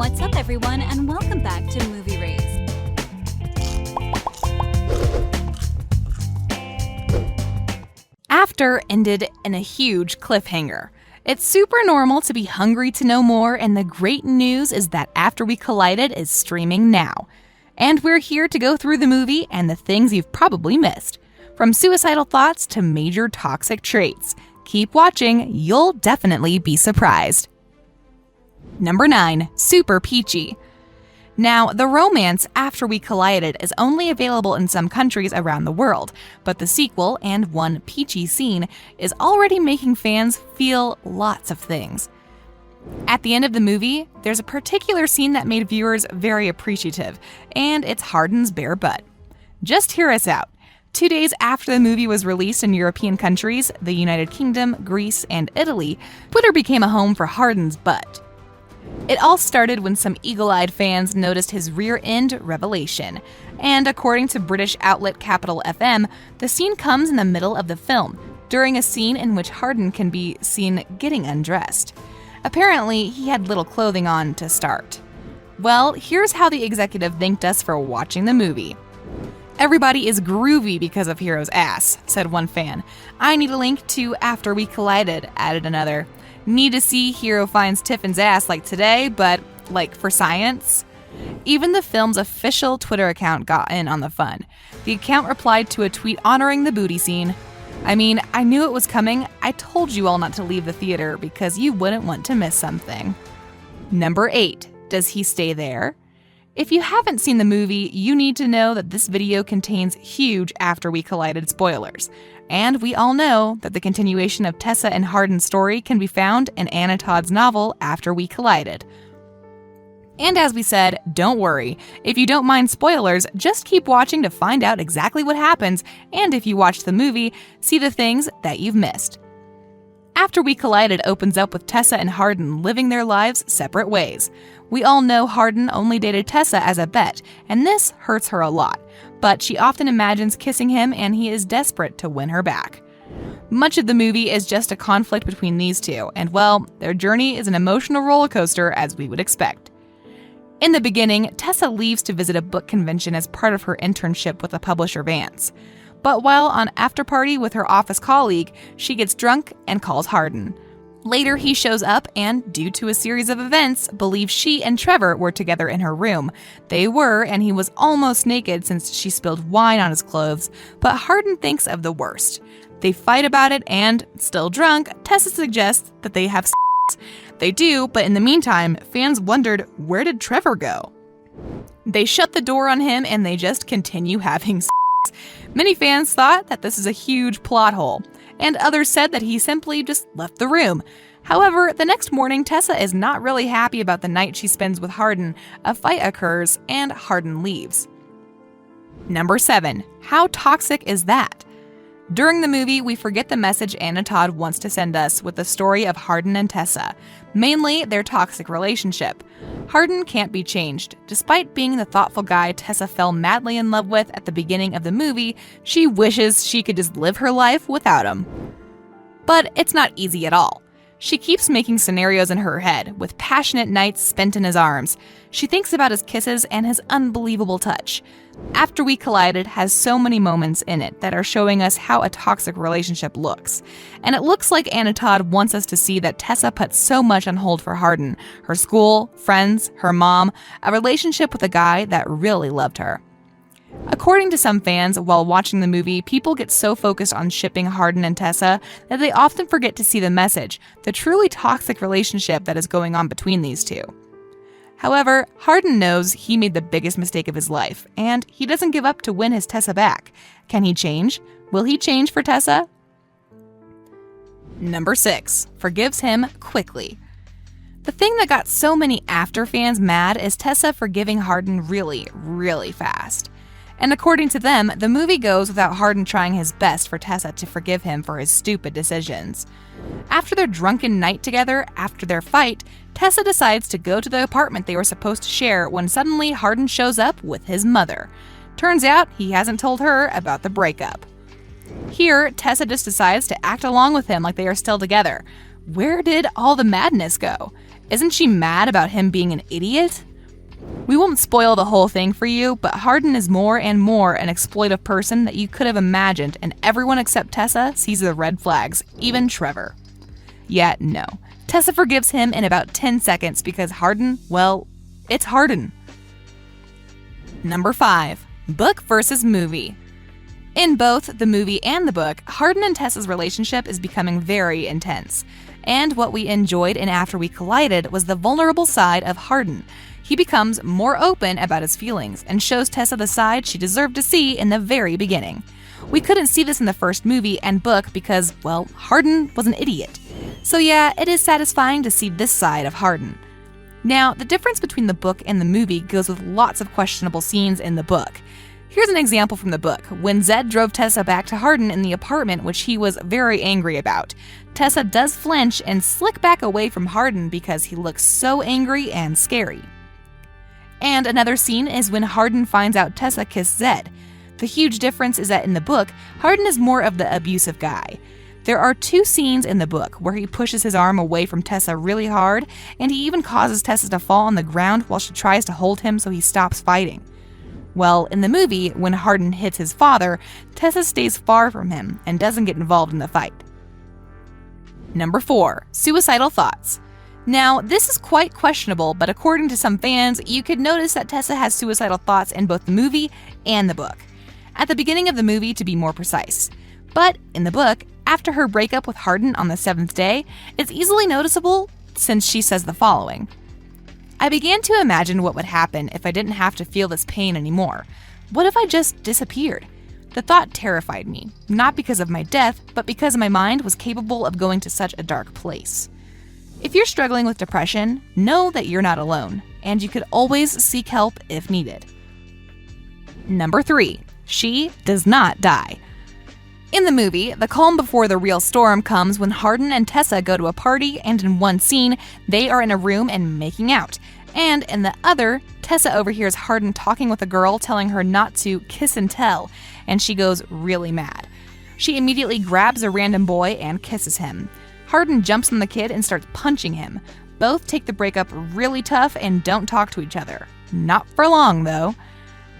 What's up, everyone, and welcome back to Movie Raised. After ended in a huge cliffhanger. It's super normal to be hungry to know more, and the great news is that After We Collided is streaming now. And we're here to go through the movie and the things you've probably missed. From suicidal thoughts to major toxic traits. Keep watching, you'll definitely be surprised. Number 9. Super Peachy. Now, the romance After We Collided is only available in some countries around the world, but the sequel and one peachy scene is already making fans feel lots of things. At the end of the movie, there's a particular scene that made viewers very appreciative, and it's Hardin's bare butt. Just hear us out. 2 days after the movie was released in European countries, the United Kingdom, Greece, and Italy, Twitter became a home for Hardin's butt. It all started when some eagle-eyed fans noticed his rear-end revelation, and according to British outlet Capital FM, the scene comes in the middle of the film, during a scene in which Hardin can be seen getting undressed. Apparently, he had little clothing on to start. Well, here's how the executive thanked us for watching the movie. "Everybody is groovy because of Hero's ass," said one fan. "I need a link to After We Collided," added another. "Need to see Hero finds Tiffin's ass like today, but like for science?" Even the film's official Twitter account got in on the fun. The account replied to a tweet honoring the booty scene. "I mean, I knew it was coming. I told you all not to leave the theater because you wouldn't want to miss something." Number 8. Does he stay there? If you haven't seen the movie, you need to know that this video contains huge After We Collided spoilers. And we all know that the continuation of Tessa and Hardin's story can be found in Anna Todd's novel After We Collided. And as we said, don't worry. If you don't mind spoilers, just keep watching to find out exactly what happens, and if you watch the movie, see the things that you've missed. After We Collided opens up with Tessa and Hardin living their lives separate ways. We all know Hardin only dated Tessa as a bet, and this hurts her a lot, but she often imagines kissing him and he is desperate to win her back. Much of the movie is just a conflict between these two, and well, their journey is an emotional roller coaster as we would expect. In the beginning, Tessa leaves to visit a book convention as part of her internship with the publisher Vance. But while on after party with her office colleague, she gets drunk and calls Hardin. Later, he shows up and, due to a series of events, believes she and Trevor were together in her room. They were, and he was almost naked since she spilled wine on his clothes, but Hardin thinks of the worst. They fight about it and, still drunk, Tessa suggests that they have sex. They do, but in the meantime, fans wondered, where did Trevor go? They shut the door on him and they just continue having sex. Many fans thought that this is a huge plot hole, and others said that he simply just left the room. However, the next morning, Tessa is not really happy about the night she spends with Hardin. A fight occurs, and Hardin leaves. Number 7. How toxic is that? During the movie, we forget the message Anna Todd wants to send us with the story of Hardin and Tessa, mainly their toxic relationship. Hardin can't be changed. Despite being the thoughtful guy Tessa fell madly in love with at the beginning of the movie, she wishes she could just live her life without him. But it's not easy at all. She keeps making scenarios in her head, with passionate nights spent in his arms. She thinks about his kisses and his unbelievable touch. After We Collided has so many moments in it that are showing us how a toxic relationship looks. And it looks like Anna Todd wants us to see that Tessa put so much on hold for Hardin, her school, friends, her mom, a relationship with a guy that really loved her. According to some fans, while watching the movie, people get so focused on shipping Hardin and Tessa that they often forget to see the message, the truly toxic relationship that is going on between these two. However, Hardin knows he made the biggest mistake of his life, and he doesn't give up to win his Tessa back. Can he change? Will he change for Tessa? Number 6. Forgives him quickly. The thing that got so many after fans mad is Tessa forgiving Hardin really, really fast. And according to them, the movie goes without Hardin trying his best for Tessa to forgive him for his stupid decisions. After their drunken night together, after their fight, Tessa decides to go to the apartment they were supposed to share when suddenly Hardin shows up with his mother. Turns out he hasn't told her about the breakup. Here, Tessa just decides to act along with him like they are still together. Where did all the madness go? Isn't she mad about him being an idiot? We won't spoil the whole thing for you, but Hardin is more and more an exploitive person that you could have imagined, and everyone except Tessa sees the red flags, even Trevor. Yet no. Tessa forgives him in about 10 seconds because Hardin, well, it's Hardin. Number 5. Book versus movie. In both the movie and the book, Hardin and Tessa's relationship is becoming very intense. And what we enjoyed in After We Collided was the vulnerable side of Hardin. He becomes more open about his feelings and shows Tessa the side she deserved to see in the very beginning. We couldn't see this in the first movie and book because, well, Hardin was an idiot. So yeah, it is satisfying to see this side of Hardin. Now, the difference between the book and the movie goes with lots of questionable scenes in the book. Here's an example from the book, when Zed drove Tessa back to Hardin in the apartment, which he was very angry about. Tessa does flinch and slick back away from Hardin because he looks so angry and scary. And another scene is when Hardin finds out Tessa kissed Zed. The huge difference is that in the book, Hardin is more of the abusive guy. There are 2 scenes in the book where he pushes his arm away from Tessa really hard, and he even causes Tessa to fall on the ground while she tries to hold him so he stops fighting. Well, in the movie, when Hardin hits his father, Tessa stays far from him and doesn't get involved in the fight. Number 4. Suicidal Thoughts. Now, this is quite questionable, but according to some fans, you could notice that Tessa has suicidal thoughts in both the movie and the book. At the beginning of the movie, to be more precise. But in the book, after her breakup with Hardin on the 7th day, it's easily noticeable since she says the following. I began to imagine what would happen if I didn't have to feel this pain anymore. What if I just disappeared? The thought terrified me, not because of my death, but because my mind was capable of going to such a dark place. If you're struggling with depression, know that you're not alone, and you could always seek help if needed. Number 3. She does not die. In the movie, the calm before the real storm comes when Hardin and Tessa go to a party, and in one scene, they are in a room and making out. And in the other, Tessa overhears Hardin talking with a girl telling her not to kiss and tell, and she goes really mad. She immediately grabs a random boy and kisses him. Hardin jumps on the kid and starts punching him. Both take the breakup really tough and don't talk to each other. Not for long, though.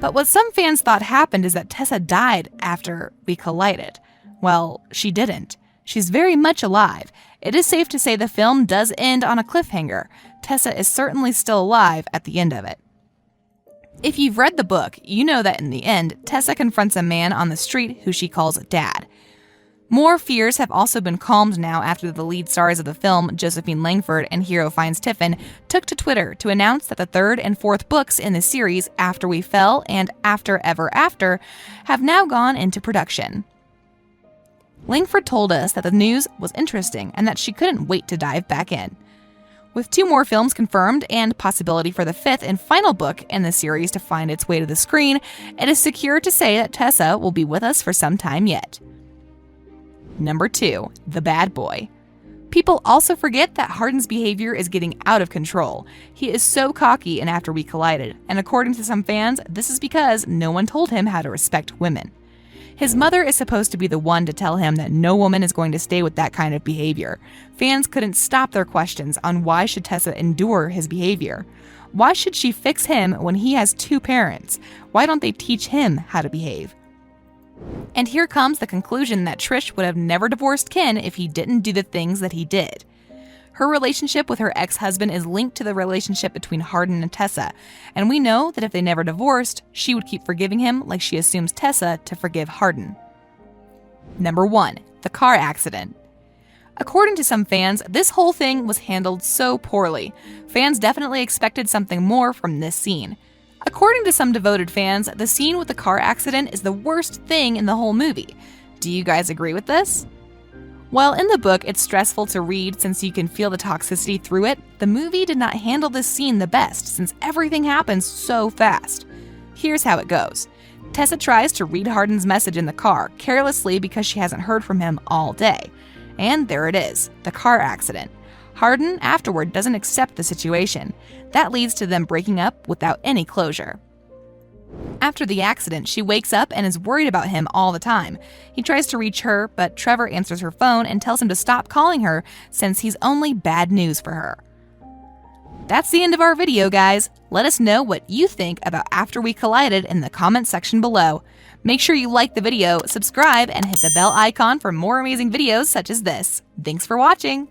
But what some fans thought happened is that Tessa died after we collided. Well, she didn't. She's very much alive. It is safe to say the film does end on a cliffhanger. Tessa is certainly still alive at the end of it. If you've read the book, you know that in the end, Tessa confronts a man on the street who she calls Dad. More fears have also been calmed now after the lead stars of the film, Josephine Langford and hero Fiennes-Tiffin, took to Twitter to announce that the 3rd and 4th books in the series, After We Fell and After Ever After, have now gone into production. Langford told us that the news was interesting and that she couldn't wait to dive back in. With 2 more films confirmed and possibility for the 5th and final book in the series to find its way to the screen, it is secure to say that Tessa will be with us for some time yet. Number 2. The Bad Boy. People also forget that Hardin's behavior is getting out of control. He is so cocky in After We Collided, and according to some fans, this is because no one told him how to respect women. His mother is supposed to be the one to tell him that no woman is going to stay with that kind of behavior. Fans couldn't stop their questions on why should Tessa endure his behavior. Why should she fix him when he has 2 parents? Why don't they teach him how to behave? And here comes the conclusion that Trish would have never divorced Ken if he didn't do the things that he did. Her relationship with her ex-husband is linked to the relationship between Hardin and Tessa, and we know that if they never divorced, she would keep forgiving him like she assumes Tessa to forgive Hardin. Number 1. The car accident. According to some fans, this whole thing was handled so poorly. Fans definitely expected something more from this scene. According to some devoted fans, the scene with the car accident is the worst thing in the whole movie. Do you guys agree with this? While in the book it's stressful to read since you can feel the toxicity through it, the movie did not handle this scene the best since everything happens so fast. Here's how it goes. Tessa tries to read Hardin's message in the car carelessly because she hasn't heard from him all day. And there it is, the car accident. Hardin afterward doesn't accept the situation. That leads to them breaking up without any closure. After the accident, she wakes up and is worried about him all the time. He tries to reach her, but Trevor answers her phone and tells him to stop calling her since he's only bad news for her. That's the end of our video, guys. Let us know what you think about After We Collided in the comment section below. Make sure you like the video, subscribe, and hit the bell icon for more amazing videos such as this. Thanks for watching!